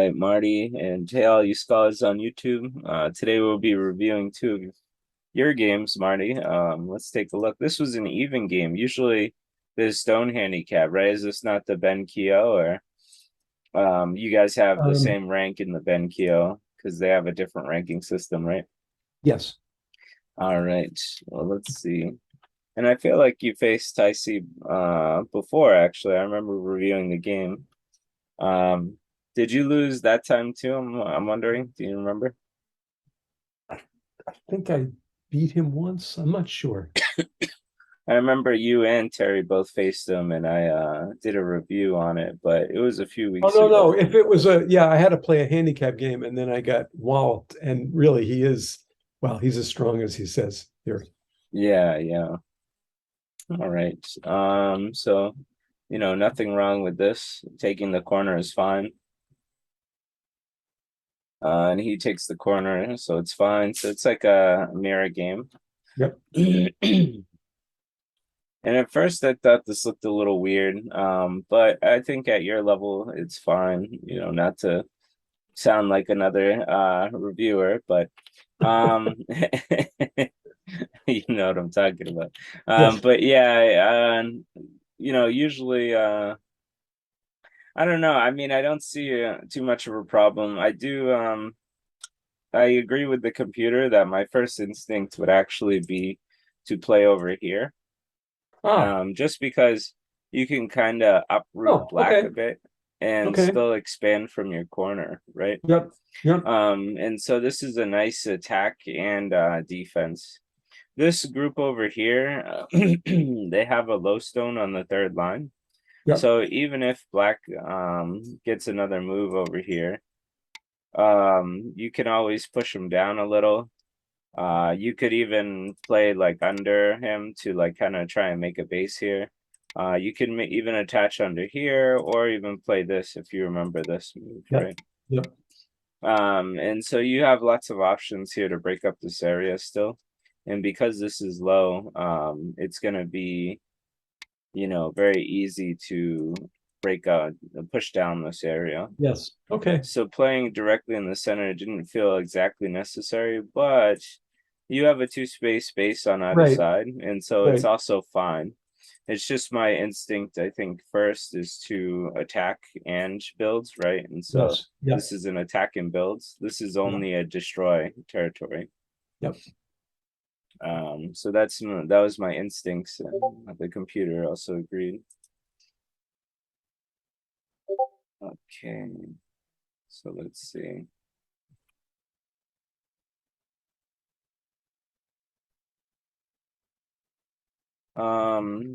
right, Marty, and hey, all you scholars on YouTube. Today we'll be reviewing two of your games, Marty. Let's take a look. This was an even game. Usually there's stone handicap, right? Is this not the Ben Keo, or you guys have the Um, same rank in the Ben Keo because they have a different ranking system, right? yes. All right. Well, let's see. And I feel like you faced Ticey before, actually. I remember reviewing the game. Um, did you lose that time too? I'm wondering. Do you remember? I think I beat him once. I'm not sure. I remember you and Terry both faced him, and I did a review on it, but it was a few Oh, weeks no, ago. no. If it was yeah, I had to play a handicap game and then I got walloped. And really, well, he's as strong as he says here. Yeah, yeah. All right. So nothing wrong with this. Taking the corner is fine. And he takes the corner, so it's fine. So it's like a mirror game. Yep. And at first I thought this looked a little weird. But I think at your level it's fine, not to sound like another reviewer, but um you know what I'm talking about. Yes. But yeah, usually I don't know. I mean, I don't see too much of a problem. I agree with the computer that my first instinct would actually be to play over here. Ah. Just because you can kind of uproot Oh, black okay. a bit and Okay. still expand from your corner, right? Yep. Yep. And so this is a nice attack and defense. This group over here, they have a low stone on the third line. Yep. So even if black gets another move over here, you can always push him down a little. You could even play like under him to like kind of try and make a base here. You can even attach under here or even play this if you remember this move, Yep. right? Yep. And so you have lots of options here to break up this area still. And because this is low, it's gonna be, very easy to push down this area. Yes. Okay. So playing directly in the center didn't feel exactly necessary, but you have a two-space space on either Right. side, and so it's Right. also fine. It's just my instinct, I think, first is to attack and builds, right? And so Yes. Yep. this is an attack and builds. This is Yep. only a destroy territory. Yep. So that was my instincts, and the computer also agreed. Okay, so let's see.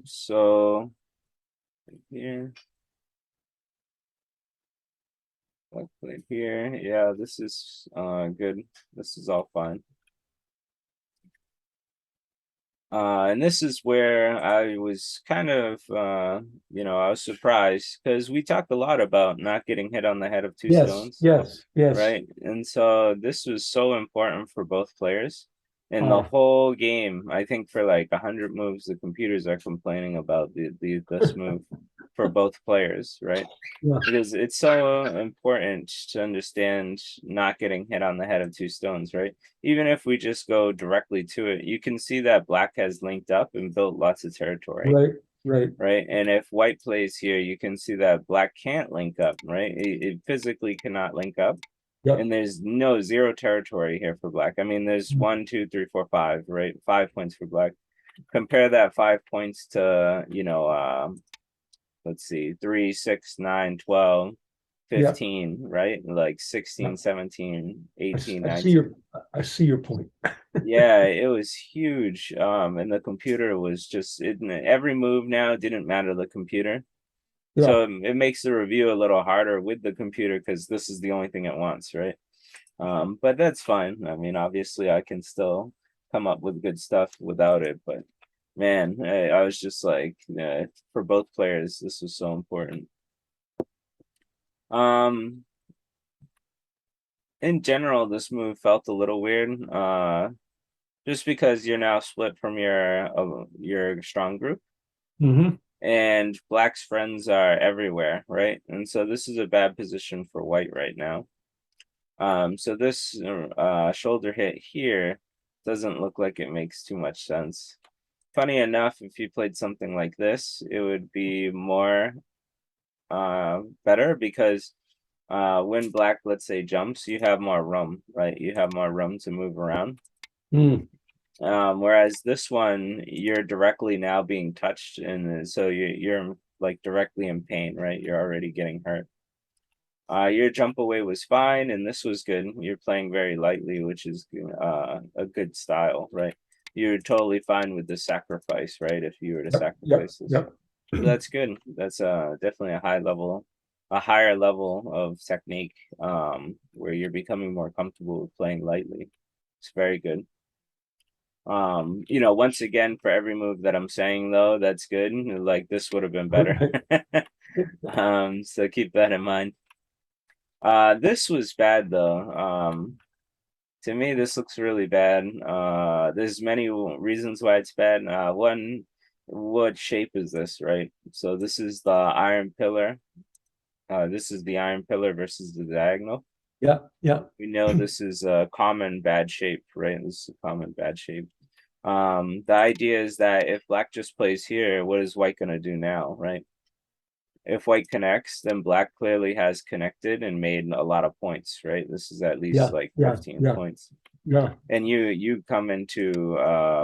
So here, like right here, yeah, this is good. This is all fine. And this is where I was kind of I was surprised because we talked a lot about not getting hit on the head of two Yes. stones, Yes. Yes. right? And so this was so important for both players. In the Ah. whole game, I think for like 100 moves, the computers are complaining about this move for both players, right? Yeah. Because it's so important to understand not getting hit on the head of two stones, right? Even if we just go directly to it, you can see that black has linked up and built lots of territory, Right. Right. right? And if white plays here, you can see that black can't link up, right? It physically cannot link up. Yep. And there's no zero territory here for black. I mean, there's 1, 2, 3, 4, 5, right? 5 points for black. Compare that 5 points to, let's see, 3, 6, 9, 12, Yep. 15, right? Like 16, Yep. 17, I, 18, I see 19. I see your point. Yeah, it was huge. And the computer was just every move now didn't matter to the computer. Yeah. So it makes the review a little harder with the computer because this is the only thing it wants, right? But that's fine. I mean, obviously I can still come up with good stuff without it, but man, I was just like, for both players, this was so important. Um, in general, this move felt a little weird. Just because you're now split from your strong group. Hmm. and black's friends are everywhere, right? And so this is a bad position for white right now. So this shoulder hit here doesn't look like it makes too much sense. Funny enough, if you played something like this, it would be more better because when black, let's say, jumps, you have more room, right? You have more room to move around. Mm. Whereas this one, you're directly now being touched, and so you're like directly in pain, right? You're already getting hurt. Your jump away was fine, and this was good. You're playing very lightly, which is a good style, right? You're totally fine with the sacrifice, right? If you were to Yep, yep, sacrifice this, yep. so that's good. That's definitely a higher level of technique, where you're becoming more comfortable with playing lightly. It's very good. Once again, for every move that I'm saying though, that's good. Like this would have been better. So keep that in mind. This was bad though. To me, this looks really bad. There's many reasons why it's bad. One, what shape is this, right? So this is the iron pillar. This is the iron pillar versus the diagonal. Yeah, yeah, We know this is a common bad shape, right? This is a common bad shape. The idea is that if black just plays here, what is white gonna do now, right? If white connects, then black clearly has connected and made a lot of points, right? This is at least yeah, like yeah, 15 yeah, points. yeah. And you come into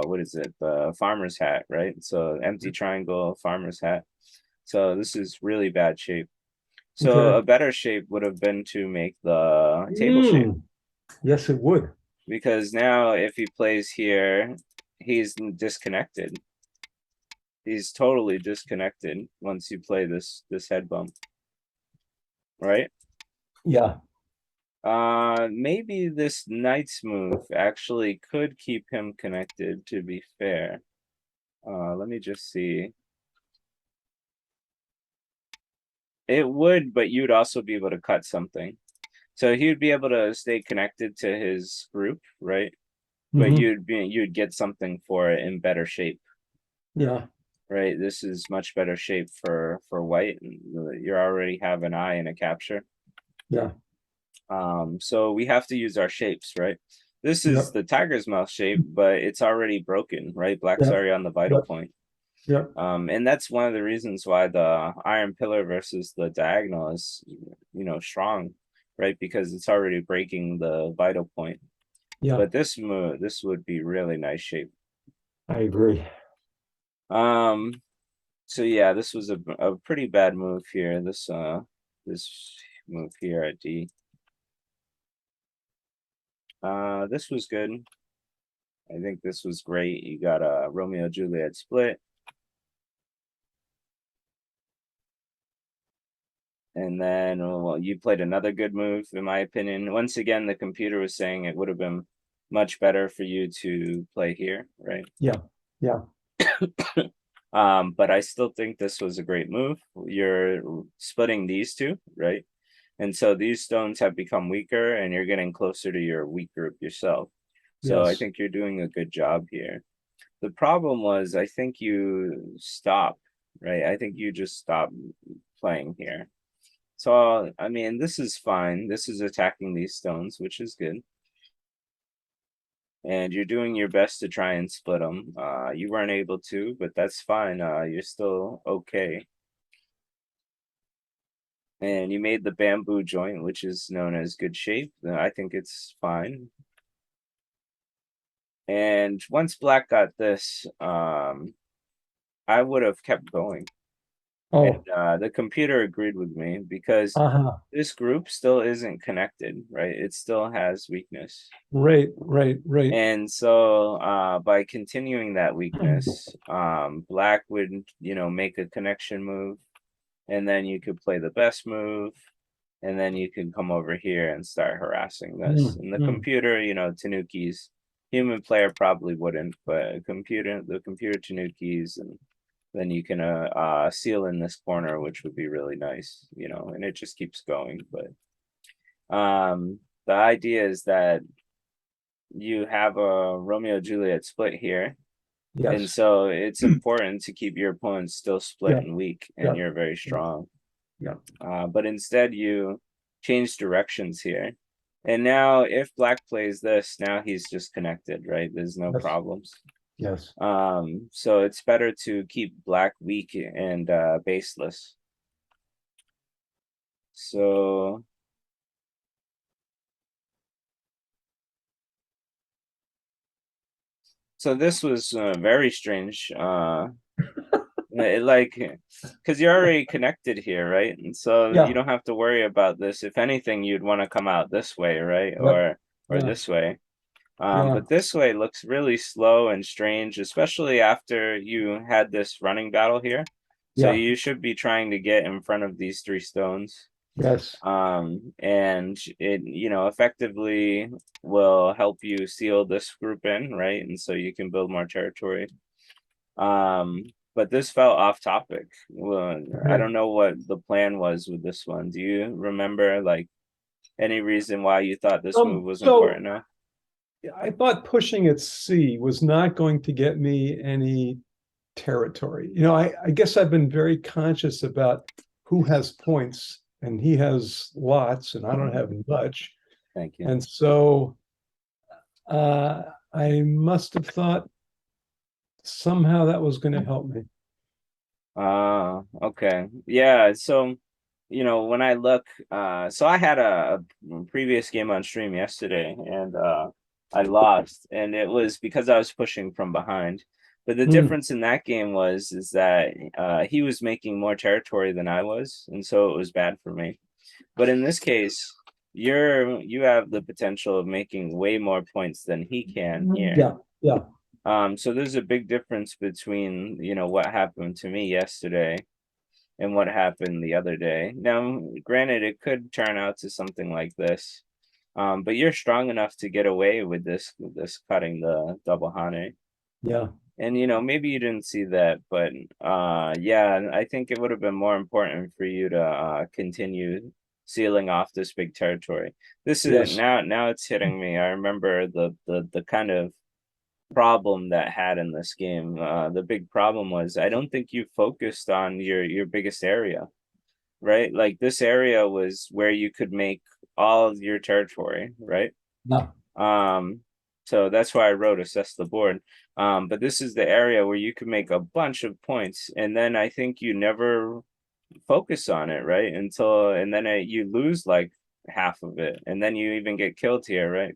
what is it? The farmer's hat, right? So empty triangle, farmer's hat. So this is really bad shape. So Okay. a better shape would have been to make the table shape, Mm. Yes, it would. because now if he plays here, he's disconnected. He's totally disconnected once you play this head bump, right? Yeah. Maybe this knight's move actually could keep him connected, to be fair. Let me just see. It would, but you'd also be able to cut something. So he would be able to stay connected to his group, right? But Hmm. you'd get something for it in better shape, Yeah, right? This is much better shape for white. You already have an eye and a capture. yeah, So we have to use our shapes, right? This is yep, the tiger's mouth shape, but it's already broken, right? Black's yep, already on the vital yep, point. yep. And that's one of the reasons why the iron pillar versus the diagonal is, strong, right? Because it's already breaking the vital point. Yeah, But this would be really nice shape. I agree. Um, so yeah, this was a pretty bad move here. This move here at D. This was good. I think this was great. You got a Romeo Juliet split. And then, well, you played another good move, in my opinion. Once again, the computer was saying it would have been much better for you to play here, right? Yeah, yeah, But I still think this was a great move. You're splitting these two, right? And so these stones have become weaker, and you're getting closer to your weak group yourself. So I yes, think you're doing a good job here. The problem was, I think you stop, right? I think you just stop playing here. So, I mean, this is fine. This is attacking these stones, which is good. And you're doing your best to try and split them. You weren't able to, but that's fine. You're still okay. And you made the bamboo joint, which is known as good shape. I think it's fine. And once black got this, I would have kept going. And oh, the computer agreed with me because uh-huh, this group still isn't connected, right? It still has weakness. right, right, right. And so by continuing that weakness, black would, make a connection move, and then you could play the best move, and then you can come over here and start harassing this. Mm, And the mm. computer, Tanukis, human player probably wouldn't, but the computer Tanukis, and then you can seal in this corner, which would be really nice, and it just keeps going. But the idea is that you have a Romeo Juliet split here, And Yes. so it's important to keep your opponent still split Yeah. and weak, and Yeah. you're very Yeah. strong. Yeah. But instead you change directions here. And now if black plays this, now he's just connected, right? There's no Yes. problems. Yes. So it's better to keep black weak and baseless. So this was very strange. Like, because you're already connected here, right? And so you Yeah. don't have to worry about this. If anything, you'd want to come out this way, right? Yep. Or Yeah. this way. Yeah. But this way looks really slow and strange, especially after you had this running battle here. So Yeah. you should be trying to get in front of these 3 stones. Yes. And it, effectively will help you seal this group in, right? And so you can build more territory. But this fell off topic. Well, I Okay. don't know what the plan was with this one. Do you remember like any reason why you thought this move was So important enough? I thought pushing at C was not going to get me any territory. I guess I've been very conscious about who has points, and he has lots, and I don't have much. Thank you. And so uh, I must have thought somehow that was going to help me. Okay. Yeah, so when I look, so I had a previous game on stream yesterday and I lost, and it was because I was pushing from behind. But the Hmm. difference in that game is that he was making more territory than I was, and so it was bad for me. But in this case, you have the potential of making way more points than he can here. Yeah. Yeah. So there's a big difference between, what happened to me yesterday and what happened the other day. Now, granted, it could turn out to something like this. But you're strong enough to get away with this cutting the double hane. Yeah. And maybe you didn't see that, but yeah, I think it would have been more important for you to continue sealing off this big territory. This is Yes. now it's hitting me. I remember the kind of problem that had in this game. The big problem was I don't think you focused on your biggest area, right? Like this area was where you could make all of your territory, right? Yeah. Um, so that's why I wrote assess the board. But this is the area where you can make a bunch of points, and then I think you never focus on it, right? And then you lose like half of it, and then you even get killed here, right?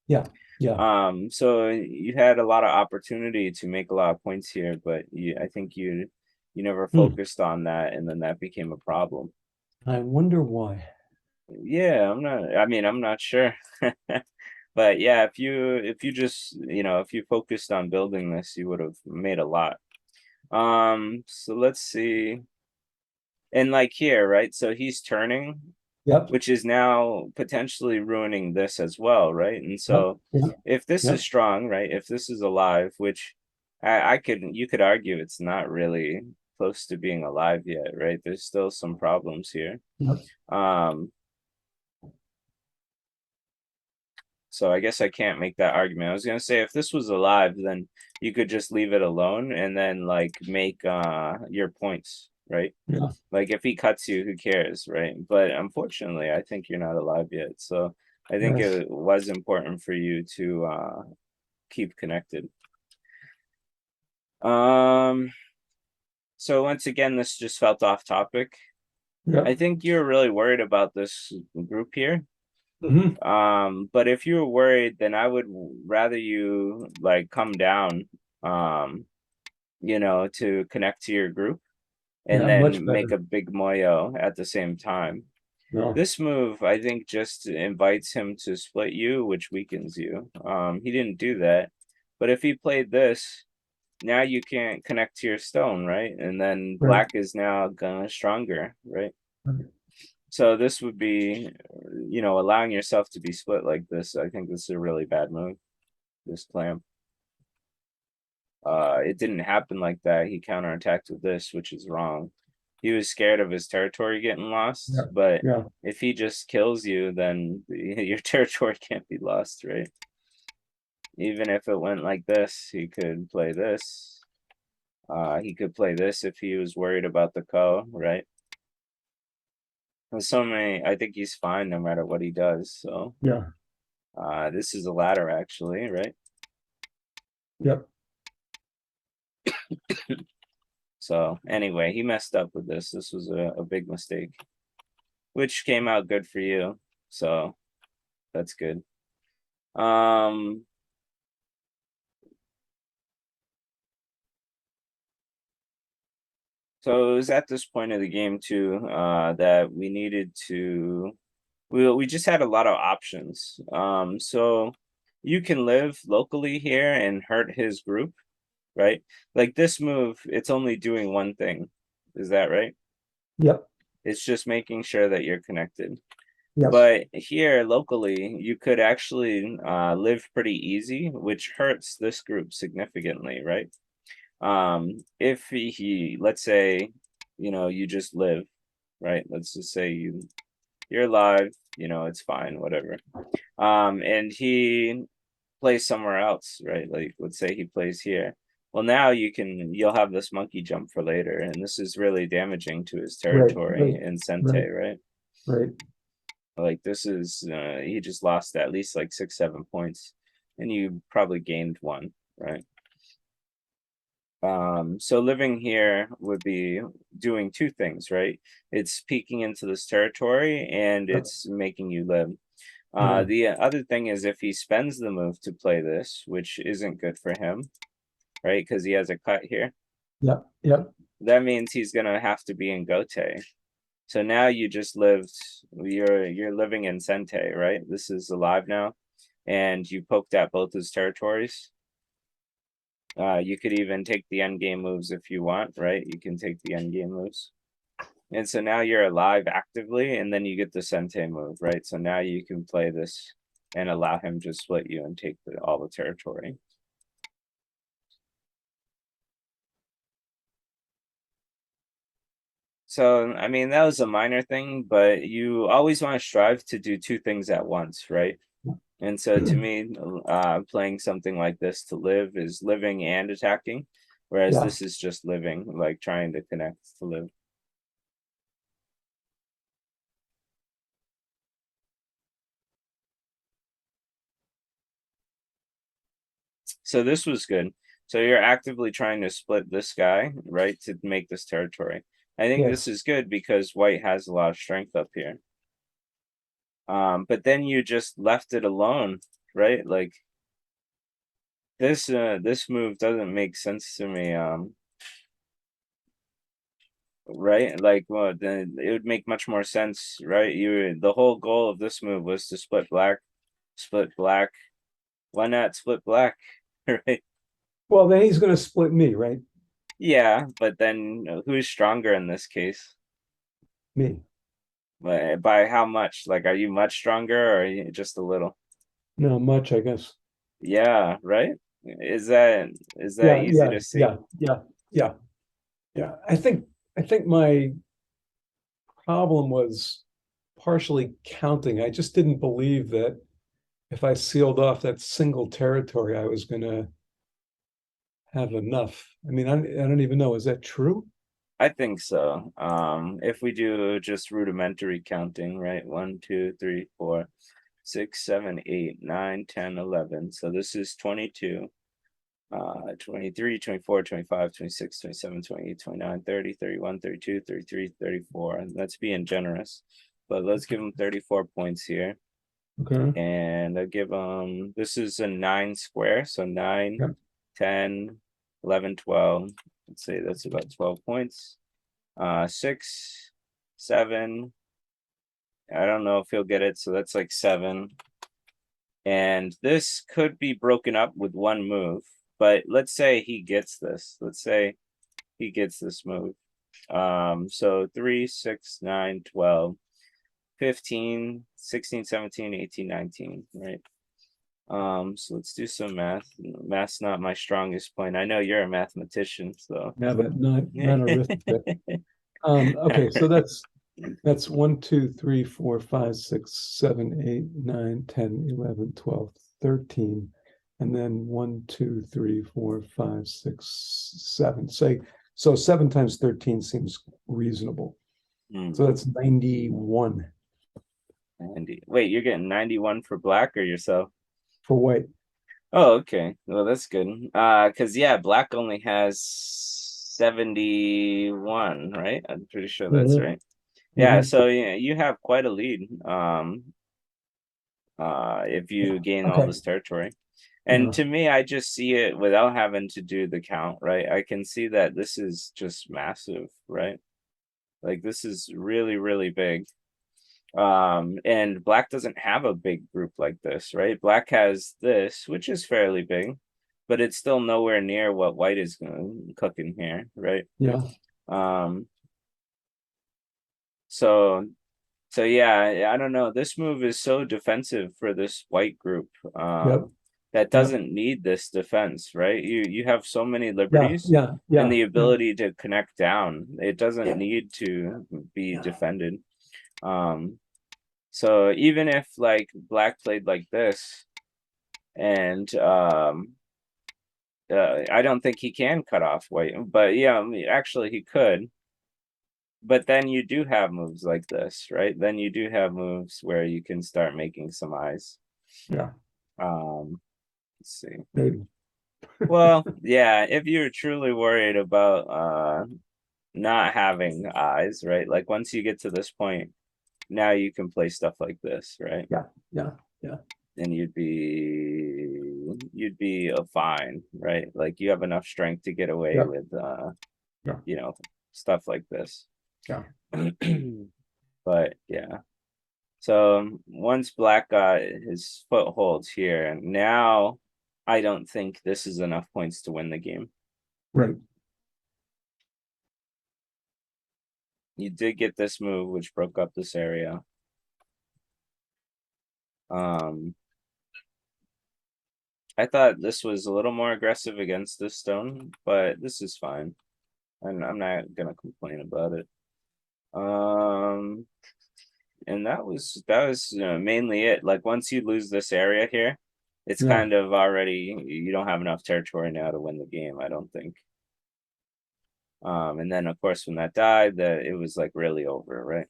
Yeah. Yeah. So you had a lot of opportunity to make a lot of points here, but I think you never Hmm. focused on that, and then that became a problem. I wonder why. Yeah, I mean, I'm not sure. But yeah, if you just, if you focused on building this, you would have made a lot. So let's see. And like here, right? So he's turning, Yep. which is now potentially ruining this as well, right? And Yep. so Yep. if this is Yep. strong, right? If this is alive, which I could you could argue it's not really close to being alive yet, right? There's still some problems here. Yep. Um, so I guess I can't make that argument. I was gonna say if this was alive, then you could just leave it alone and then like make your points, right? Yeah. Like if he cuts you, who cares, right? But unfortunately, I think you're not alive yet. So I think Yes. it was important for you to keep connected. Um, so once again, this just felt off topic. I Yep. think you're really worried about this group here. Hmm. But if you were worried, then I would rather you like come down, um, to connect to your group and Yeah. Much then make better. a big moyo at the same time. No. This move, I think, just invites him to split you, which weakens you. He didn't do that. But if he played this, now you can't connect to your stone, right? And then Right. black is now gonna stronger, right? Right. So this would be, allowing yourself to be split like this. I think this is a really bad move, this clamp. It didn't happen like that. He counterattacked with this, which is wrong. He was scared of his territory getting lost, Yeah. but Yeah. if he just kills you, then your territory can't be lost, right? Even if it went like this, he could play this. He could play this if he was worried about the ko, right? There's so many. I think he's fine no matter what he does. So Yeah. this is a ladder actually, right? Yep. So anyway, he messed up with this. This was a big mistake, which came out good for you. So that's good. So it was at this point of the game too, that we needed to we just had a lot of options. So you can live locally here and hurt his group, right? Like this move, it's only doing one thing. Is that right? Yep. It's just making sure that you're connected. Yes. But here locally, you could actually live pretty easy, which hurts this group significantly, right? If let's say, you just live, right? Let's just say you're alive, it's fine, whatever. And he plays somewhere else, right? Like let's say he plays here. Well, now you'll have this monkey jump for later, and this is really damaging to his Right. territory Right. in Right. Sente, right? Right. Like this is he just lost at least like 6, 7 points, and you probably gained one, right? So living here would be doing two things, right? It's peeking into this territory and Yep. it's making you live. Yeah. The other thing is if he spends the move to play this, which isn't good for him, right? Because he has a cut here. Yep. Yep. That means he's gonna have to be in Gote. So now you just lived. You're living in Sente, right? This is alive now, and you poked at both his territories. You could even take the end game moves if you want, right? You can take the end game moves. And so now you're alive actively, and then you get the Sente move, right? So now you can play this and allow him to split you and take all the territory. So, I mean, that was a minor thing, but you always want to strive to do two things at once, right? And so to me, playing something like this to live is living and attacking, whereas Yeah. this is just living, like trying to connect to live. So this was good. So you're actively trying to split this guy, right, to make this territory. I think this Yes. is good because white has a lot of strength up here. But then you just left it alone, right? Like this move doesn't make sense to me. Right? Like, well, then it would make much more sense, right? The whole goal of this move was to split black, split black. Why not split black, right? Well, then he's going to split me, right? Yeah, but then who's stronger in this case? Me. By how much? Like, are you much stronger or are you just a little? No, much, I guess. Yeah, right? Is that Yeah. easy Yeah. to see? Yeah. Yeah. Yeah. Yeah. I think my problem was partially counting. I just didn't believe that if I sealed off that single territory, I was going to have enough. I mean, I don't even know. Is that true? I think so. If we do just rudimentary counting, right? 1, 2, 3, 4, 6, 7, 8, 9, 10, 11. So this is 22, 23, 24, 25, 26, 27, 28, 29, 30, 31, 32, 33, 34. And that's being generous. But let's give them 34 points here. Okay. And I give them, this is a 9 square. So 9, Yep. 10, 11, 12. Let's say that's about 12 points. 6, 7. I don't know if he'll get it. So that's like 7. And this could be broken up with one move. But let's say he gets this. Let's say he gets this move. So 3, 6, 9, 12, 15, 16, 17, 18, 19, right? So let's do some math. Math's not my strongest point. I know you're a mathematician, so Yeah, but not arithmetic. Okay, so that's 1, 2, 3, 4, 5, 6, 7, 8, 9, 10, 11, 12, 13. and then 1, 2, 3, 4, 5, 6, 7. Say so 7 times 13 seems reasonable. Hmm. So that's 91 Wait, you're getting 91 for black or yourself? for white. Oh, okay. Well, that's good. Because yeah, black only has 71, right? I'm pretty sure that's Mhm, right. Yeah, mhm. so yeah, you have quite a lead. If you gain all Okay. this territory. And Yeah. to me, I just see it without having to do the count, right? I can see that this is just massive, right? Like this is really, really big. And black doesn't have a big group like this, right? Black has this, which is fairly big, but it's still nowhere near what white is cooking here, right? Yeah. Um, so so yeah, I don't know. This move is so defensive for this white group, Yep. that Yep. doesn't need this defense, right? You have so many Yeah. liberties Yeah. and Yeah. the Yeah. ability to connect down. It doesn't need to be defended. Um, so even if like black played like this, and I don't think he can cut off white, but yeah, I mean, actually he could. But then you do have moves like this, right? Then you do have moves where you can start making some eyes. Yeah. Let's see. Maybe. Well, yeah, if you're truly worried about not having eyes, right? Like once you get to this point, now you can play stuff like this, right? Yeah. Yeah. Yeah. And you'd be a fine, right? Like you have enough strength to get away Yeah. with Yeah. you know, stuff like this. Yeah. But yeah. So once black got his footholds here, now I don't think this is enough points to win the game. Right. You did get this move, which broke up this area. Um, I thought this was a little more aggressive against this stone, but this is fine. And I'm not gonna complain about it. Um, and that was mainly it. Like once you lose this area here, it's Yeah. kind of already you don't have enough territory now to win the game, I don't think. And then of course when that died, that it was like really over, right?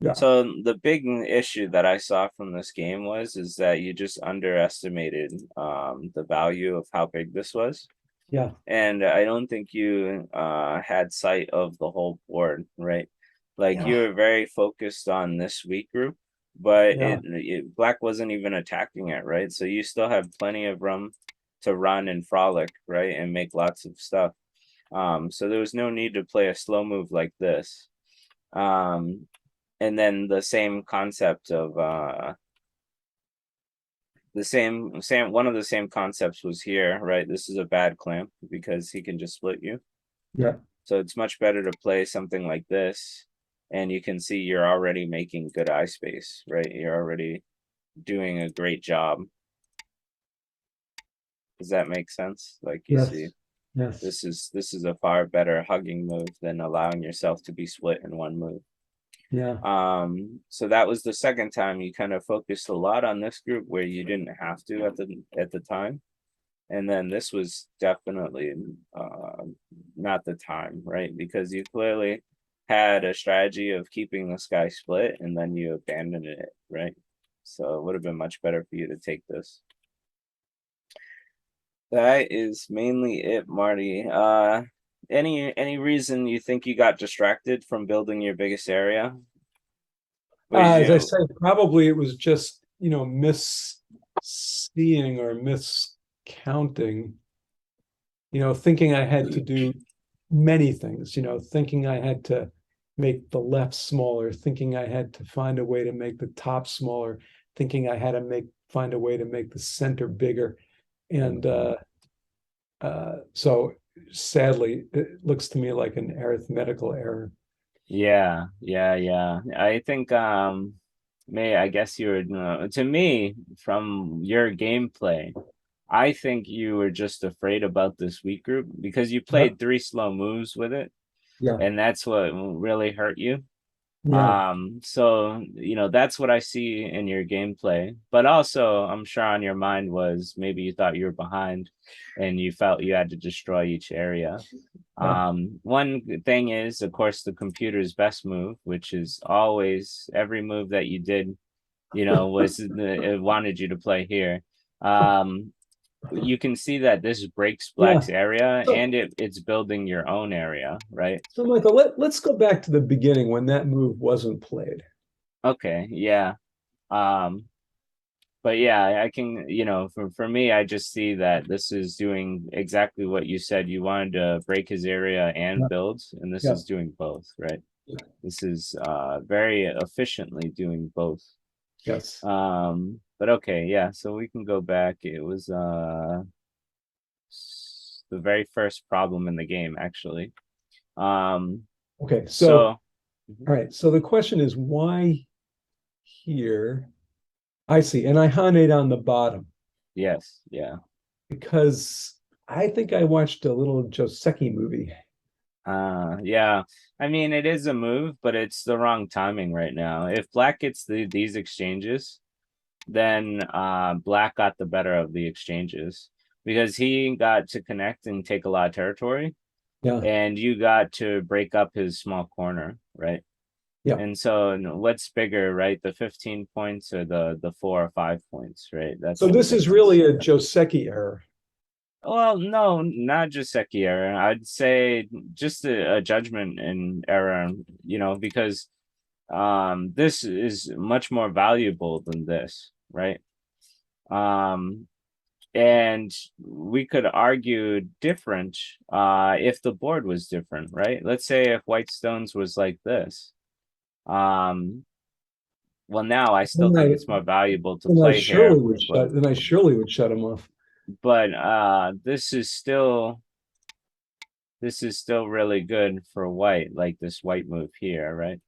Yeah. So the big issue that I saw from this game was is that you just underestimated the value of how big this was. Yeah. And I don't think you had sight of the whole board, right? Like you Yeah. were very focused on this weak group, but Yeah. black wasn't even attacking it, right? So you still have plenty of room to run and frolic, right, and make lots of stuff. So there was no need to play a slow move like this. Um, and then the same concept of the same one of the same concepts was here, right? This is a bad clamp because he can just split you. Yeah. So it's much better to play something like this, and you can see you're already making good eye space, right? You're already doing a great job. Does that make sense? Like you see, Yes. Yes. this is a far better hugging move than allowing yourself to be split in one move. Yeah. So that was the second time you kind of focused a lot on this group where you didn't have to at the time. And then this was definitely not the time, right? Because you clearly had a strategy of keeping this guy split and then you abandoned it, right? So it would have been much better for you to take this. That is mainly it, Marty. Any reason you think you got distracted from building your biggest area? Was As I you say, probably it was just, misseeing or miscounting, thinking I had to do many things, thinking I had to make the left smaller, thinking I had to find a way to make the top smaller, thinking I had to find a way to make the center bigger. And so sadly, it looks to me like an arithmetical error. Yeah. I think I guess you were to me from your gameplay, I think you were just afraid about this weak group because you Yep. played three slow moves with it, Yeah. and that's what really hurt you. Yeah. So that's what I see in your gameplay. But also, I'm sure on your mind was maybe you thought you were behind and you felt you had to destroy each area. Yeah. One thing is, of course, the computer's best move, which is always every move that you did, was it wanted you to play here. You can see that this breaks Yeah. Black's area So, and it's building your own area, right? so Michael, let's go back to the beginning when that move wasn't played. Okay, yeah. Um, but yeah, I can, for me, I just see that this is doing exactly what you said. You wanted to break his area and Yeah. build, and this Yeah. is doing both, right? Yeah. This is very efficiently doing both. Yes. But okay, yeah, so we can go back. It was the very first problem in the game, actually. Um, Okay. So, so mhm, all right. So the question is why here? I see. And I Haned on the bottom yes, yeah. because I think I watched a little Joseki movie. Yeah. I mean, it is a move, but it's the wrong timing right now. If Black gets these exchanges, then Black got the better of the exchanges because he got to connect and take a lot of territory, Yeah. and you got to break up his small corner, right? Yeah. And so what's bigger, right? The 15 points or the 4 or 5 points, right? That's So the this is difference. really a Joseki error. Well, no, not just Seki error. I'd say just a judgment and error, because this is much more valuable than this, right? Um and we could argue different if the board was different, right? Let's say if White Stones was like this. Um well, now I still Then think I it's more valuable to then I play here, surely would but shut him off. this is still really good for white, like this white move here, right?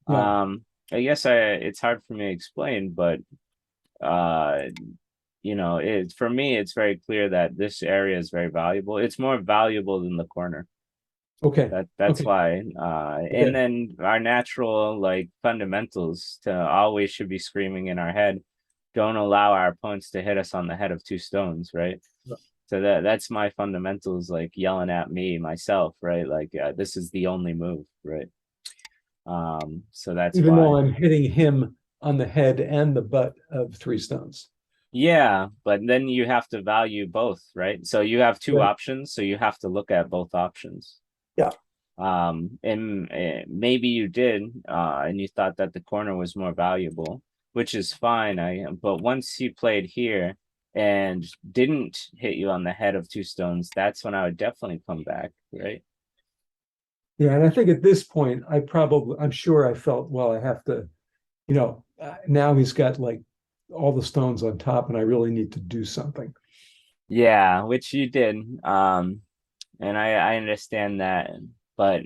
Yeah. I guess it's hard for me to explain, but uh it for me it's very clear that this area is very valuable. It's more valuable than the corner. Okay. That's Okay. why. And Okay. then our natural like fundamentals to always should be screaming in our head. Don't allow our opponents to hit us on the head of two stones, right? So that's my fundamentals, like yelling at me myself, right? Like this is the only move, right? So that's Even though why. I'm hitting him on the head and the butt of three stones. Yeah, but then you have to value both, right? So you have two Right. options, so you have to look at both options. Yeah. And maybe you did, and you thought that the corner was more valuable, which is fine. But once he played here and didn't hit you on the head of two stones, that's when I would definitely come back, right? Yeah. And I think at this point, I'm sure I felt, well, I have to, now he's got like all the stones on top and I really need to do something. Yeah, which you did. And I understand that, but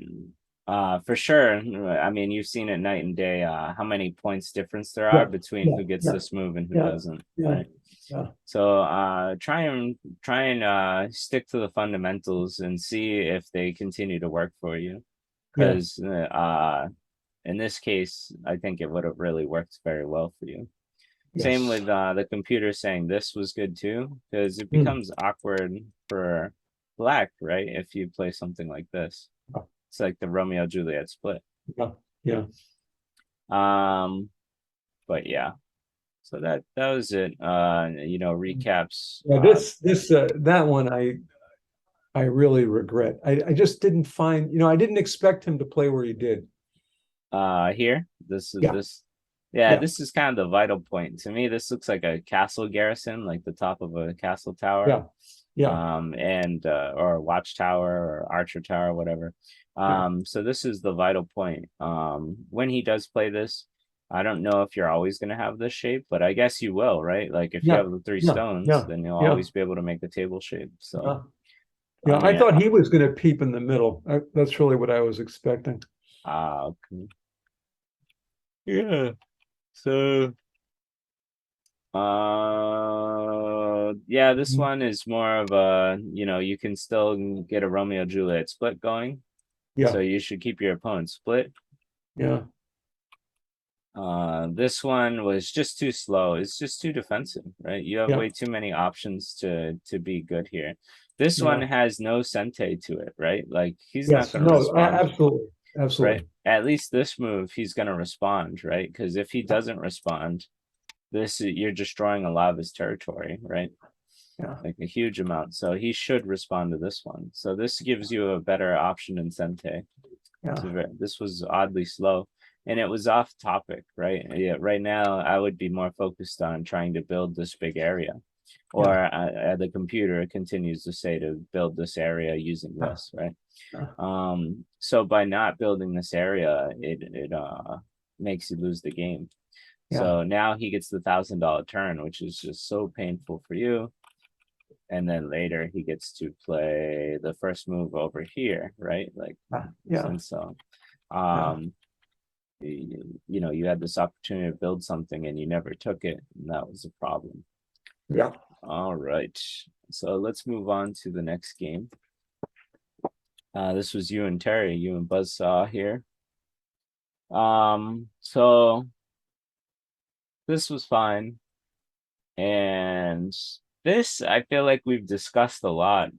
for sure, I mean, you've seen it night and day, how many points difference there are Yeah. between Yeah. who gets Yeah. this move and who Yeah. doesn't, Yeah. right? Yeah. So try and stick to the fundamentals and see if they continue to work for you. Yeah. Because in this case, I think it would have really worked very well for you. Same Yes. with the computer saying this was good too, because it Mm. becomes awkward for Black, right? If you play something like this, it's like the Romeo Juliet split. Yeah. Yeah. Um, but yeah, so that was it. Recaps. Yeah. That one I really regret. I just didn't find, I didn't expect him to play where he did. Here, this is Yeah. this. Yeah, Yeah. this is kind of the vital point to me. This looks like a castle garrison, like the top of a castle tower. Yeah. Yeah. And or a watchtower or archer tower, whatever. Yeah. So this is the vital point. When he does play this, I don't know if you're always going to have this shape, but I guess you will, right? Like if you Yeah. have the three Yeah. stones, Yeah. then you'll Yeah. always be able to make the table shape. So Yeah. I Yeah. I mean, thought he was going to peep in the middle. That's really what I was expecting. okay. Yeah. So yeah, this Mhm. one is more of a, you can still get a Romeo Juliet split going. So Yeah. you should keep your opponent split. Yeah. This one was just too slow. It's just too defensive, right? You have Yeah. way too many options to be good here. This one Yeah. has no sente to it, right? Like he's not Yes. going to No, respond, absolutely. right? Absolutely. At least this move, he's going to respond, right? Because if he doesn't respond, you're destroying a lot of his territory, right? Yeah. Like a huge amount. So he should respond to this one. So this gives you a better option in Sente. Yeah. This was oddly slow and it was off topic, right? Yeah, right now I would be more focused on trying to build this big area. Or Yeah. the computer continues to say to build this area using this, right? Yeah. So by not building this area, it makes you lose the game. Yeah. So now he gets the $1,000 turn, which is just so painful for you. And then later he gets to play the first move over here, right? Like, Yeah. and so, Yeah. you know, you had this opportunity to build something and you never took it, and that was a problem. Yeah. All right, so let's move on to the next game. This was you and Terry, you and Buzzsaw here. So this was fine, and this I feel like we've discussed a lot.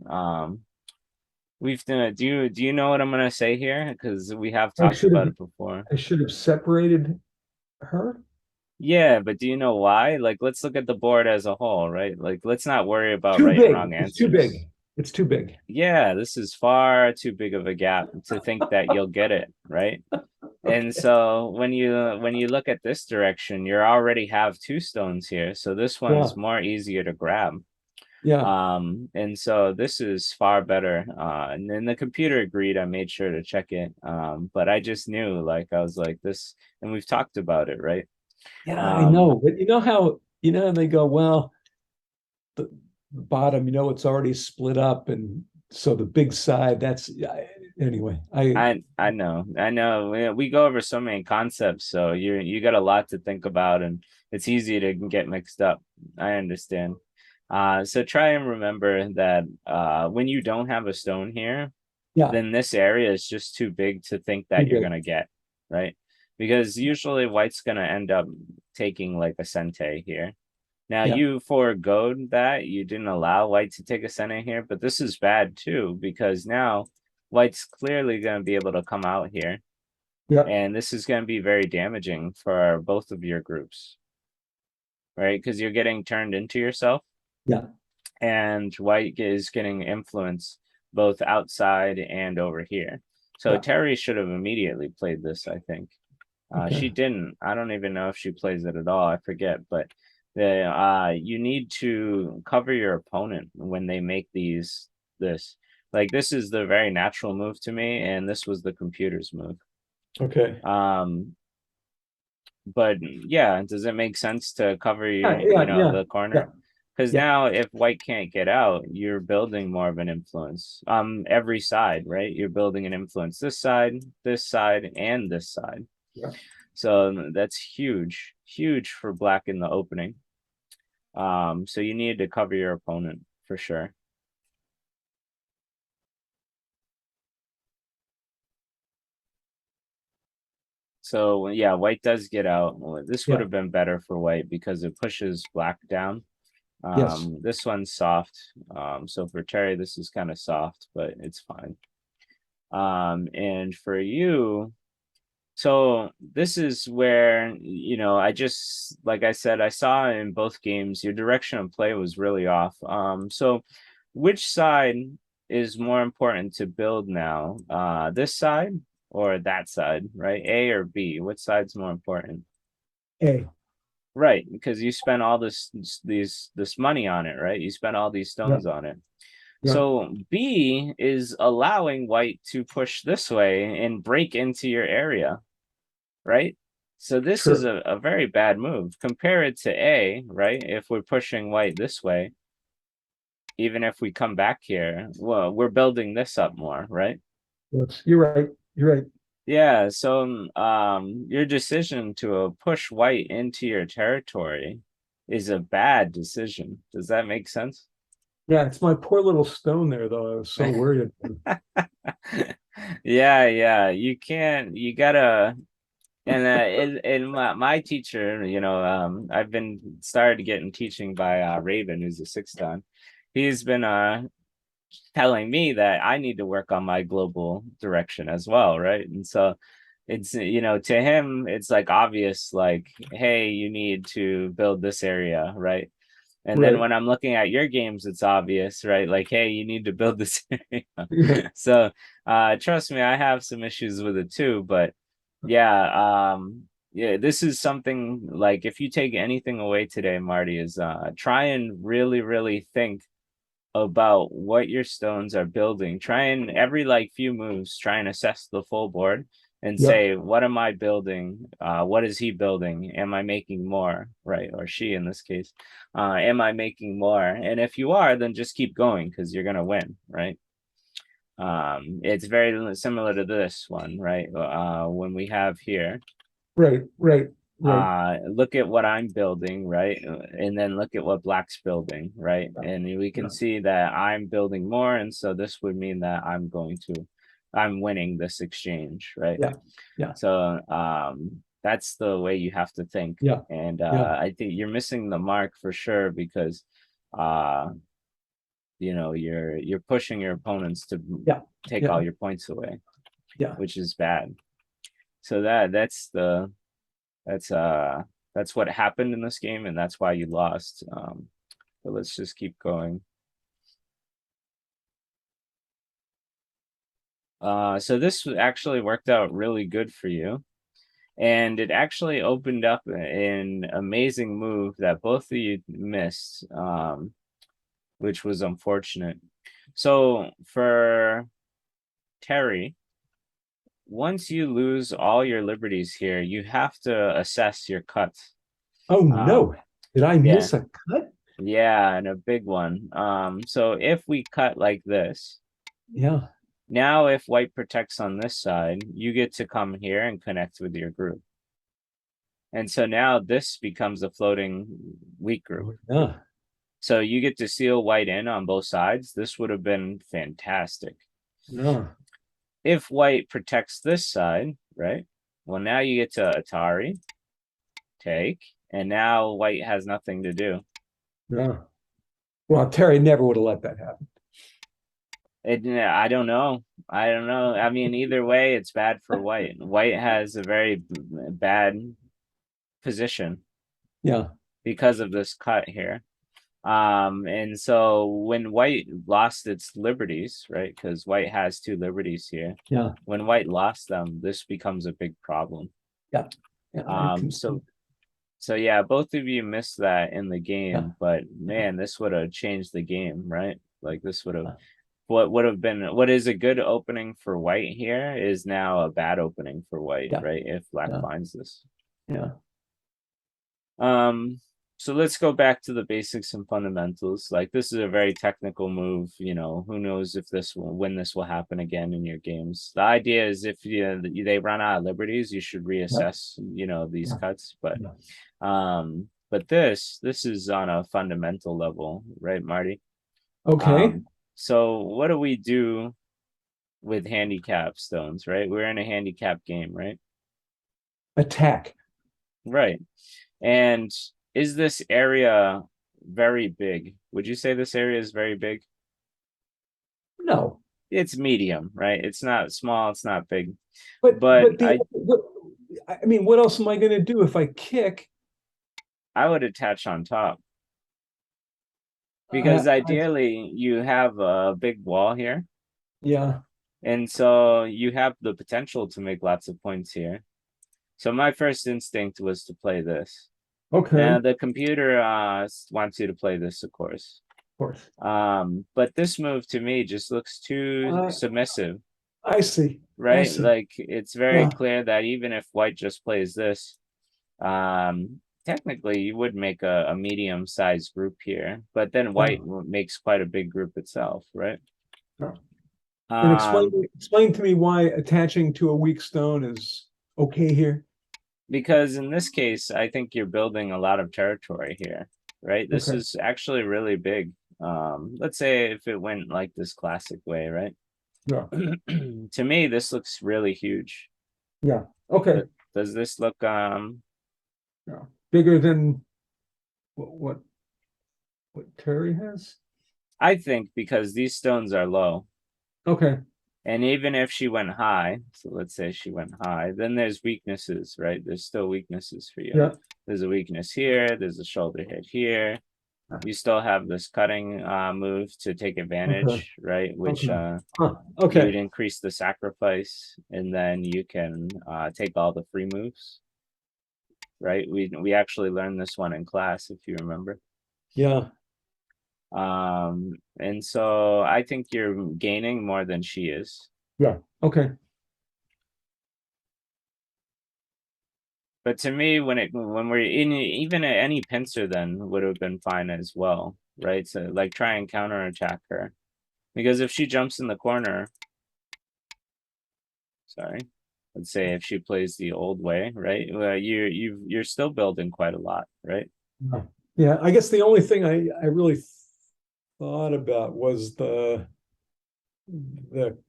We've done. Do you know what I'm gonna say here? Because we have I talked should about have it before. I should have separated her. Yeah, but do you know why? Like, let's look at the board as a whole, right? Like, let's not worry about Too right and big. wrong It's too answers. big. It's too big. Yeah, this is far too big of a gap to think that you'll get it, right? And Okay. so when you look at this direction, you already have two stones here. So this Yeah. one's more easier to grab. Yeah. And so this is far better. And then the computer agreed. I made sure to check it. But I just knew, like, I was like this, and we've talked about it, right? Yeah, I Um, know. But you know how they go, well, the bottom, it's already split up, and so the big side, that's yeah, anyway. I know. We go over so many concepts, so you got a lot to think about, and it's easy to get mixed up. I understand. So try and remember that when you don't have a stone here, Yeah, then this area is just too big to think too that you're big. gonna get, right? Because usually white's gonna end up taking like a sente here. Now Yeah, you foregoed that, you didn't allow white to take a center here, but this is bad too, because now white's clearly going to be able to come out here, yeah, and this is going to be very damaging for both of your groups, right? Because you're getting turned into yourself, yeah. and white is getting influence both outside and over here. So Yeah. Terry should have immediately played this, I think. She Okay. didn't. I don't even know if she plays it at all. I forget, but you need to cover your opponent when they make this. Like this is the very natural move to me, and this was the computer's move. Okay. Um, but yeah, does it make sense to cover Yeah, yeah, yeah, the yeah, corner? Because yeah, now if white can't get out, you're building more of an influence. Every side, right? You're building an influence this side, and this side. yeah. So that's huge, huge for black in the opening. So you need to cover your opponent for sure. So yeah, white does get out. Well, this would Yeah. have been better for white because it pushes black down. Yes. This one's soft. So for Terry, this is kind of soft, but it's fine. And for you, so this is where, I just, like I said, I saw in both games, your direction of play was really off. So which side is more important to build now? This side or that side, right? A or B? What side's more important? A. Right, because you spent all this money on it, right? You spent all these Yeah. stones on it. Yeah. So B is allowing white to push this way and break into your area, right? So this is True. a very bad move. Compare it to A, right? If we're pushing white this way, even if we come back here, well, we're building this up more, right? Yes. You're right. You're right. Yeah, so your decision to push white into your territory is a bad decision. Does that make sense? Yeah, it's my poor little stone there, though. I was so worried. Yeah, you can't, you gotta, And in my teacher, I've been started getting teaching by Raven, who's a sixth dan. He's been telling me that I need to work on my global direction as well, right? And so it's, to him, it's like obvious, like, hey, you need to build this area, right? And then Right. when I'm looking at your games, it's obvious, right? Like, hey, you need to build this Yeah. area. So trust me, I have some issues with it too, but yeah, yeah, this is something like if you take anything away today, Marty, is try and really, really think about what your stones are building. Try and every like few moves, try and assess the full board and Yep. say, what am I building? What is he building? Am I making more? Right. Or she in this case. Am I making more? And if you are, then just keep going because you're gonna win, right? It's very similar to this one, right? When we have here, Right. Right. Right. look at what I'm building, right? And then look at what Black's building, right? Yeah. And we can Yeah. see that I'm building more, and so this would mean that I'm winning this exchange, right? Yeah. Yeah. So that's the way you have to think. Yeah. And Yeah. I think you're missing the mark for sure because uh you're pushing your opponents to Yeah. take all Yeah. your points away, Yeah. which is bad. So that's that's what happened in this game, and that's why you lost. But let's just keep going. So this actually worked out really good for you, and it actually opened up an amazing move that both of you missed, which was unfortunate. So for Terry, once you lose all your liberties here, you have to assess your cuts. Oh Um, no. Did I yeah, miss a cut? yeah, and a big one. So if we cut like this, Yeah. now if white protects on this side, you get to come here and connect with your group. And so now this becomes a floating weak group. Oh, yeah. So you get to seal white in on both sides. This would have been fantastic. Yeah. If white protects this side, right? Well, now you get to Atari, take, and now white has nothing to do. Yeah. Well, Terry never would have let that happen. I don't know. I don't know. I mean, either way, it's bad for white. White has a very bad position Yeah. because of this cut here. And so when white lost its liberties, right? Because white has two liberties here. Yeah. When white lost them, this becomes a big problem. Yeah. Yeah. I can see. So yeah, both of you missed that in the Yeah. game, but Yeah. man, this would have changed the game, right? Like this would have Yeah. what would have been what is a good opening for white here is now a bad opening for white, Yeah. right? If black Yeah. finds this. Yeah. Um, so let's go back to the basics and fundamentals. Like this is a very technical move. Who knows if when this will happen again in your games. The idea is if they run out of liberties, you should Yeah. reassess, these Yeah. cuts. But Yeah. this is on a fundamental level, right, Marty? Okay. So what do we do with handicap stones, right? We're in a handicap game, right? Attack. Right. And is this area very big? Would you say this area is very big? No. It's medium, right? It's not small, it's not big. But But I mean, what else am I going to do if I kick? I would attach on top Uh, because I, ideally you have a big wall here. yeah. And so you have the potential to make lots of points here. So my first instinct was to play this. Okay. Now Of the computer wants you to play this, of course. course. But this move to me just looks too Uh, submissive, I see. I right? see. Like it's very Yeah. clear that even if white just plays this, technically you would make a medium-sized group here, but then Yeah. white makes quite a big group itself, right? Yeah. And Um, explain to me why attaching to a weak stone is okay here. because in this case, I think you're building a lot of territory here, right? This Okay. is actually really big. Let's say if it went like this classic way, right? Yeah. To me, this looks really huge. Yeah. Okay. Does this look Yeah. Bigger than what Terry has? I think because these stones are low. Okay. And even if she went high, so let's say she went high, then there's weaknesses, right? There's still weaknesses for you. Yeah. There's a weakness here, there's a shoulder hit here. You still have this cutting move to take Okay. advantage, right? Which Okay. you would Okay. increase the sacrifice, and then you can take all the free moves, right? We actually learned this one in class, if you remember. Yeah. And so I think you're gaining more than she is. Yeah. Okay. But to me, when we're in even any pincer, then would have been fine as well, right? So like try and counterattack her, because if she jumps in the corner, sorry, let's say if she plays the old way, right? You're still building quite a lot, right? Yeah. Yeah. I guess the only thing I really thought about was the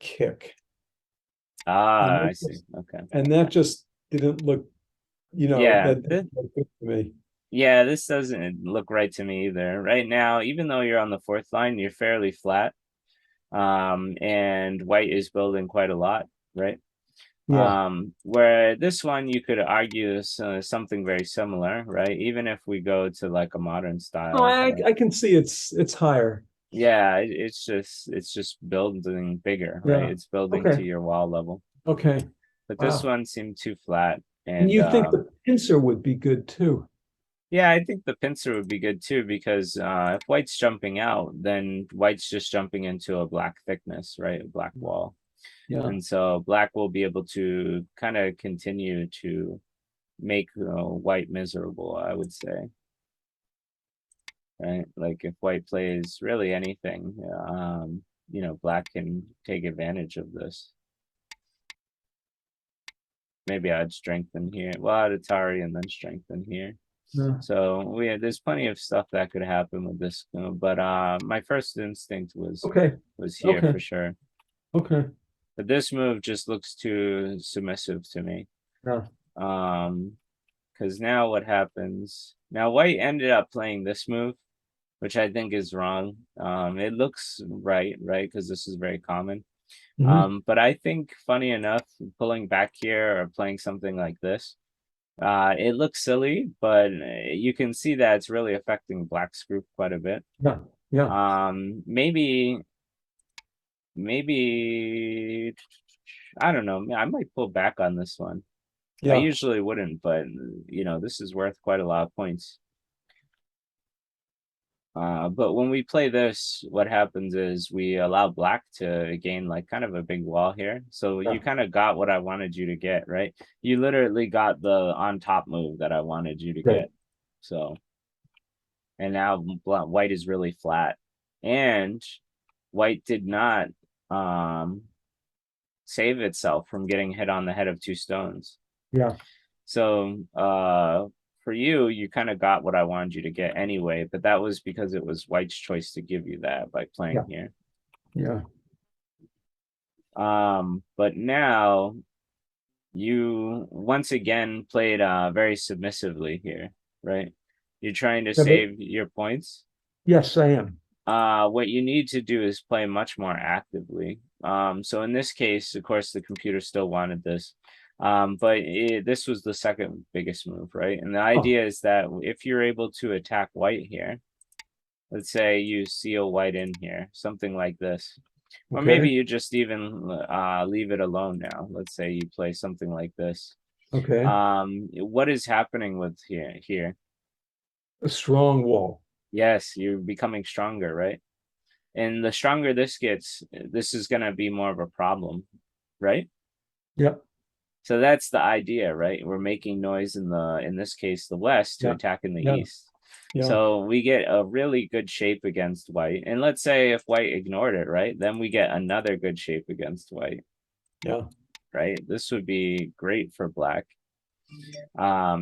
kick. And Ah, that I see. just, Okay. and that just didn't look, Yeah, that didn't look good to me. yeah, this doesn't look right to me either. Right now, even though you're on the fourth line, you're fairly flat. And white is building quite a lot, right? Yeah. Where this one you could argue is something very similar, right? Even if we go to like a modern Oh, style, right? I can see it's higher. Yeah, it's just building bigger, right? Yeah. It's building Okay. to your wall level. Okay. But this Wow. one seemed too flat, And and you think the pincer would be good too? yeah, I think the pincer would be good too, because if white's jumping out, then white's just jumping into a black thickness, right? A black wall. Yeah. And so black will be able to kind of continue to make white miserable, I would say. Right? Like if white plays really anything, black can take advantage of this. Maybe I'd strengthen here. Well, I'd Atari and then strengthen here. Yeah. So there's plenty of stuff that could happen with this, but my first instinct was Okay. was here Okay. for sure. Okay. But this move just looks too submissive to me. Yeah. Because now what happens? Now white ended up playing this move, which I think is wrong. It looks right, because this is very common. Mhm. But I think, funny enough, pulling back here or playing something like this, it looks silly, but you can see that it's really affecting Black's group quite a bit. Yeah. Yeah. Maybe I don't know. I might pull back on this one. I Yeah. usually wouldn't, but this is worth quite a lot of points. But when we play this, what happens is we allow black to gain like kind of a big wall here. So Yeah. you kind of got what I wanted you to get, right? You literally got the on top move that I wanted you to Great. get. So, and now white is really flat. And white did not save itself from getting hit on the head of two stones. Yeah. So for you, you kind of got what I wanted you to get anyway, but that was because it was white's choice to give you that by Yeah. playing here. Yeah. But now you once again played very submissively here, right? You're trying to Yeah, but save your points. yes, I am. What you need to do is play much more actively. So in this case, of course, the computer still wanted this. But this was the second biggest move, right? And the Oh, idea is that if you're able to attack white here, let's say you seal white in here, something like this. Or maybe okay. you just even leave it alone now. Let's say you play something like this. Okay. What is happening with here? A strong wall. Yes, you're becoming stronger, right? And the stronger this gets, this is going to be more of a problem, right? Yep. So that's the idea, right? We're making noise in this case, the west to Yeah. attack in the Yeah. east. Yeah. So we get a really good shape against white. And let's say if white ignored it, right? Then we get another good shape against white, Yeah. right? This would be great for black.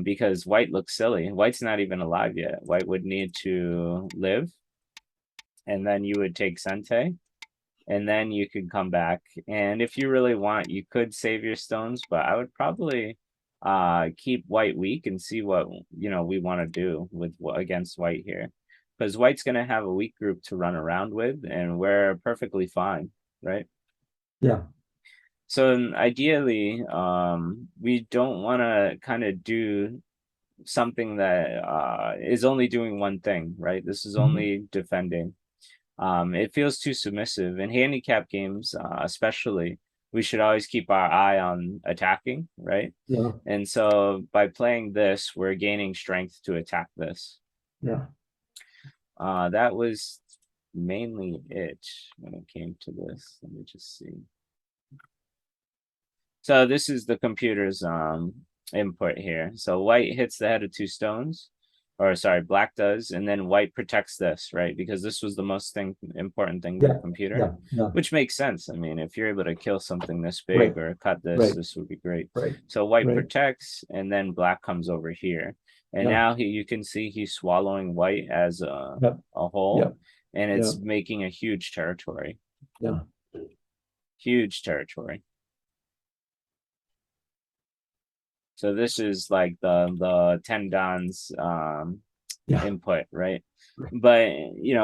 Because white looks silly. White's not even alive yet. White would need to live, and then you would take Sente, and then you could come back. And if you really want, you could save your stones, but I would probably keep white weak and see what we want to do with against white here, because white's going to have a weak group to run around with, and we're perfectly fine, right? Yeah. So ideally, we don't want to kind of do something that is only doing one thing, right? This is only defending. It feels too submissive. In handicap games, especially, we should always keep our eye on attacking, right? Yeah. And so by playing this, we're gaining strength to attack this. Yeah. That was mainly it when it came to this. Let me just see. So this is the computer's input here. So white hits the head of 2 stones, or sorry, black does, and then white protects this, right? Because this was the most important thing to the computer, Yeah. Yeah. which makes sense. I mean, if you're able to kill something this Right. big or cut this, Right. this would be great. Right. So white Right. protects, and then black comes over here. And Yeah. now you can see he's swallowing white as Yep. a whole, Yep. and it's Yeah. making a huge territory. Yeah. Huge territory. So this is like the tendons Yeah. input, right? Right. But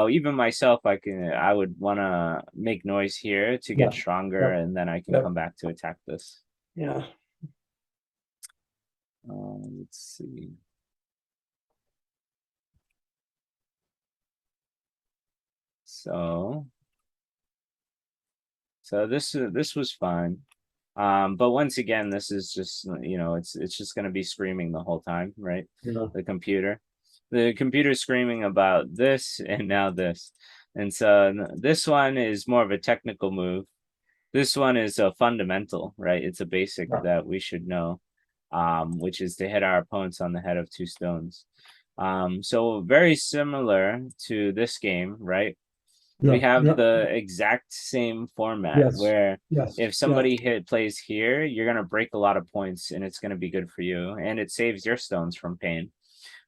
even myself, I would want to make noise here to get Yeah. stronger, Yep. and then I can Yep. come back to attack this. Yeah. Let's see. So this was fine. But once again, this is just it's just gonna be screaming the whole time, right? Yeah. The computer's screaming about this and now this. And so this one is more of a technical move. This one is a fundamental, right? It's a basic Yeah. that we should know, which is to hit our opponents on the head of 2 stones. So very similar to this game, right? We Yeah. have Yeah. the exact same format Yes. where Yes. if Yeah. somebody plays here, you're gonna break a lot of points, and it's gonna be good for you, and it saves your stones from pain.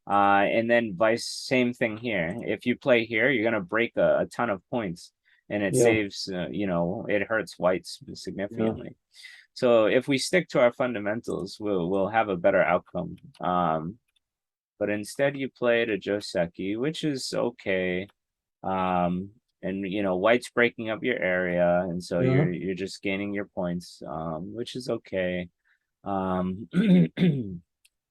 And then same thing here. If you play here, you're gonna break a ton of points, and it Yeah. saves. It hurts whites Yeah. significantly. So if we stick to our fundamentals, we'll have a better outcome. But instead, you played a Joseki, which is okay. And white's breaking up your area, and so Yeah. you're just gaining your points, which is okay. Um,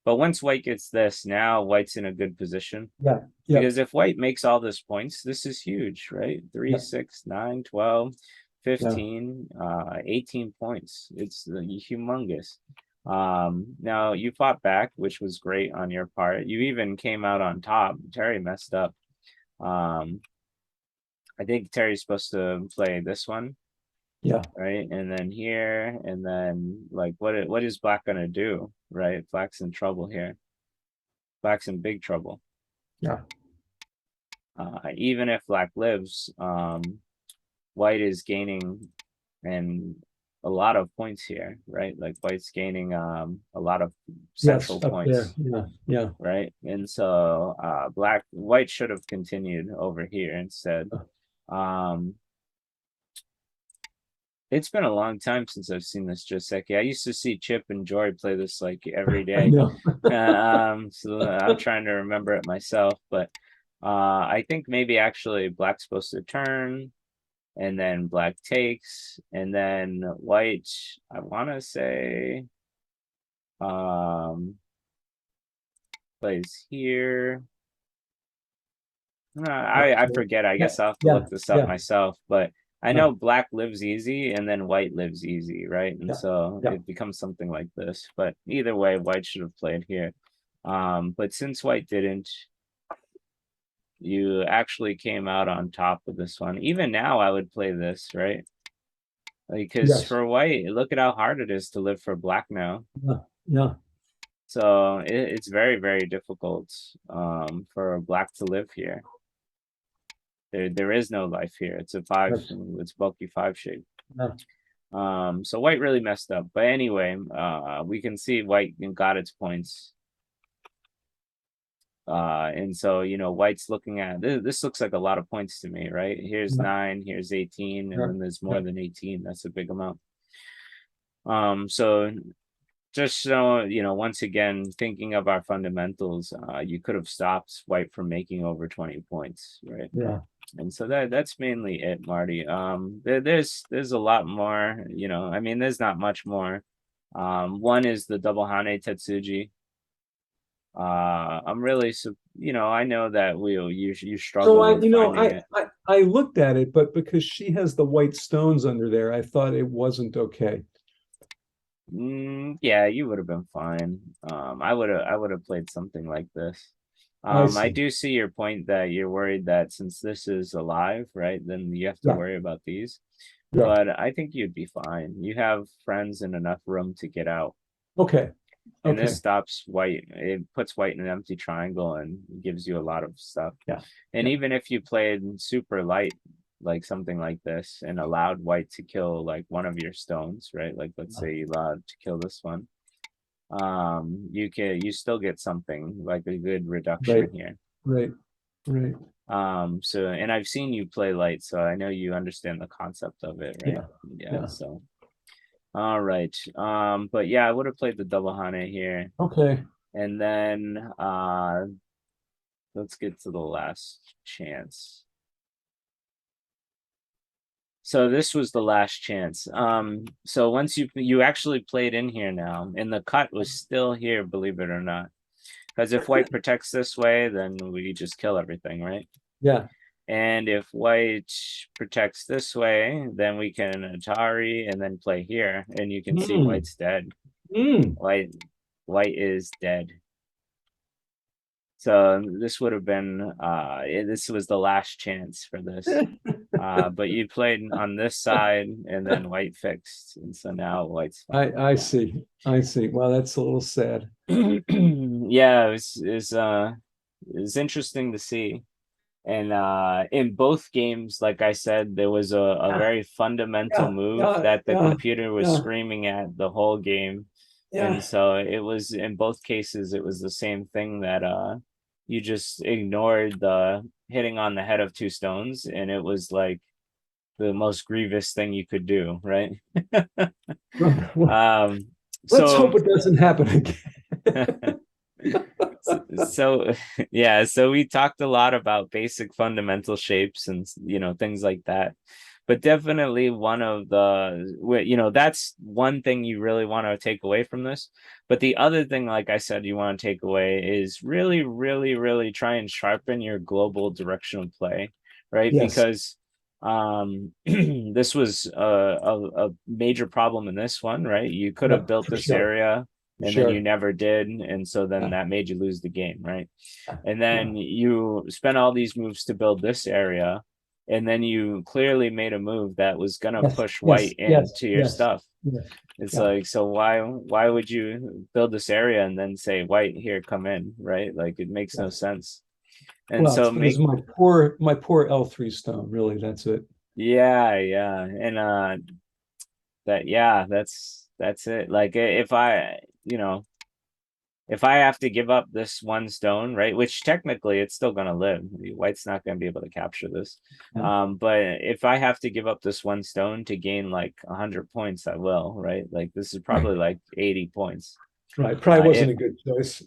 but once white gets this, now white's in a good position. Yeah. Yeah. Because if white makes all this points, this is huge, right? 3, Yeah. 6, 9, 12, Yeah. 15, 18 points. It's humongous. Now you fought back, which was great on your part. You even came out on top. Terry messed up. I think Terry's supposed to play this one, Yeah. right? And then here, and then like what is black gonna do, right? Black's in trouble here. Black's in big trouble. Yeah. Even if black lives, white is gaining and a lot of points here, right? Like white's gaining a lot of central Yes. Up there. points, Yeah. Yeah. right? And so white should have continued over here instead. Um, It's been a long time since I've seen this Joseki. I used to see Chip and Jory play this like every I day. know. So I'm trying to remember it myself, but I think maybe actually black's supposed to turn, and then black takes, and then white, I want to say, um, plays here. I forget. I Yeah. guess I'll have to Yeah. look this up Yeah. myself, but I Yeah. know black lives easy and then white lives easy, right? And Yeah. so Yeah. it becomes something like this. But either way, white should have played here. But since white didn't, you actually came out on top with this one. Even now, I would play this, right? Because Yes. for white, look at how hard it is to live for black now. Yeah. Yeah. So it's very, very difficult for black to live here. There is no life here. It's a 5. Yes. It's bulky 5 shape. Yeah. So white really messed up. But anyway, we can see white got its points. And so white's looking at this looks like a lot of points to me, right? Here's Yeah. 9, here's 18, and Yeah. then there's more Yeah. than 18. That's a big amount. So just so you know, once again, thinking of our fundamentals, you could have stopped white from making over 20 points, right? Yeah. And so that's mainly it, Marty. There's a lot more, you know, I mean, there's not much more. One is the double Hane Tetsuji. I'm really, you know, I know that you So struggle I, with you know, finding it. I looked at it, but because she has the white stones under there, I thought it wasn't okay. Yeah, you would have been fine. I would have played something like this. I I see. do see your point that you're worried that since this is alive, right, then you have to Yeah. worry about these. Yeah. But I think you'd be fine. You have friends and enough room to get out. Okay. And this Okay. stops white. It puts white in an empty triangle and gives you a lot of stuff. Yeah. And Yeah. even if you played super light, like something like this, and allowed white to kill like one of your stones, right? Like let's say you allowed to kill this one, you still get something like a good reduction Right. here. Right. Right. So and I've seen you play light, so I know you understand the concept of it, right? Yeah. Yeah, Yeah. so all right. But yeah, I would have played the double Hane here. Okay. And then let's get to the last chance. So this was the last chance. So once you actually played in here now, and the cut was still here, believe it or not. Because if white protects this way, then we just kill everything, right? Yeah. And if white protects this way, then we can Atari and then play here, and you can see Mm. white's dead. Mm. White is dead. So this would have been this was the last chance for this. But you played on this side and then white fixed, and so now white's fine. I see. I see. Well, that's a little sad. Yeah, it's interesting to see. And in both games, like I said, there was a Yeah. very fundamental Yeah. move Yeah. that the Yeah. computer was Yeah. screaming at the whole game. And Yeah. so it was in both cases, it was the same thing that you just ignored the hitting on the head of two stones, and it was like the most grievous thing you could do, right? Well, Um, let's so hope it doesn't happen again. so yeah, so we talked a lot about basic fundamental shapes and you know things like that, but definitely one of the you know that's one thing you really want to take away from this. But the other thing, like I said, you want to take away is really try and sharpen your global directional play, right? Yes. Because this was a major problem in this one, right? You could Yeah, have built for this sure. area For and then you sure. never did, and so then Yeah. that made you lose the game, right? Yeah. And Yeah. then you spent all these moves to build this area, and then you clearly made a move that was going to Yes. push Yes. white Yes. into your Yes. stuff. Yes. It's Yeah. like, so why would you build this area and then say white here, come in, right? Like it makes no Yes. sense. And Well, it's so because make of my poor L3 stone. Really, that's it. yeah, and that's it. Like if I, you know, if I have to give up this one stone, right, which technically it's still going to live, white's not going to be able to capture this. Yeah. But if I have to give up this one stone to gain like 100 points, I will, right? Like this is probably like 80 points. Right. Probably wasn't If a good choice.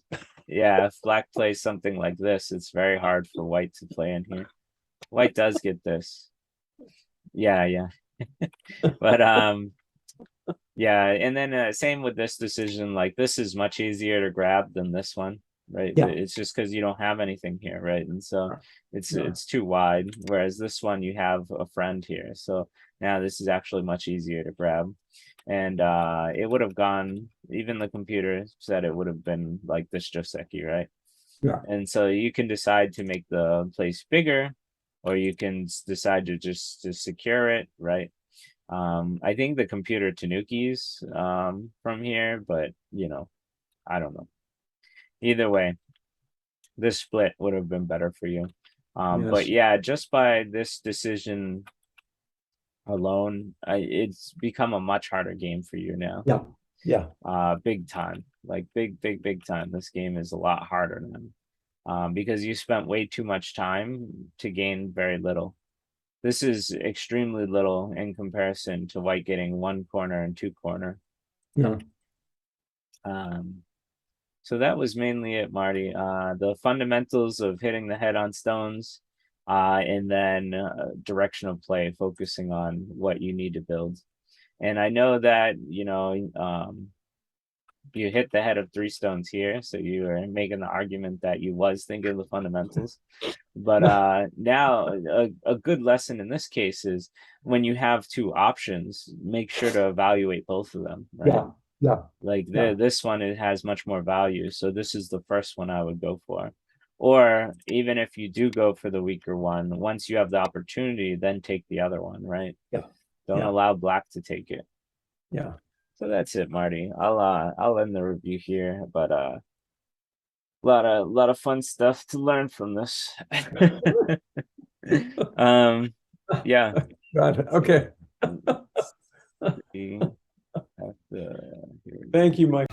yeah, if black plays something like this, it's very hard for white to play in here. White does get this. Yeah. But yeah, and then same with this decision. Like this is much easier to grab than this one, right? Yeah. It's just because you don't have anything here, right? And so Yeah. it's too wide. Whereas this one you have a friend here, so now this is actually much easier to grab. And it would have gone. Even the computer said it would have been like this Joseki, right? Yeah. And so you can decide to make the place bigger, or you can decide to just to secure it, right? I think the computer Tanukis from here, but you know, I don't know. Either way, this split would have been better for you. But Yes. yeah, just by this decision alone, it's become a much harder game for you now. Yeah. Yeah. Big time, like big time. This game is a lot harder now, because you spent way too much time to gain very little. This is extremely little in comparison to white getting one corner and two corner. Yeah. So that was mainly it, Marty. The fundamentals of hitting the head on stones, and then direction of play, focusing on what you need to build. And I know that, you hit the head of 3 stones here, so you are making the argument that you was thinking of the fundamentals. But now a good lesson in this case is when you have 2 options, make sure to evaluate both of them, right? Yeah, yeah, Like yeah. this one, it has much more value, so this is the first one I would go for. Or even if you do go for the weaker one, once you have the opportunity, then take the other one, right? Yeah. Don't Yeah. allow black to take it. Yeah. So that's it, Marty. I'll end the review here, but lot of fun stuff to learn from this. Yeah. Got it. Okay. We have to, here we go. Thank you, Mike.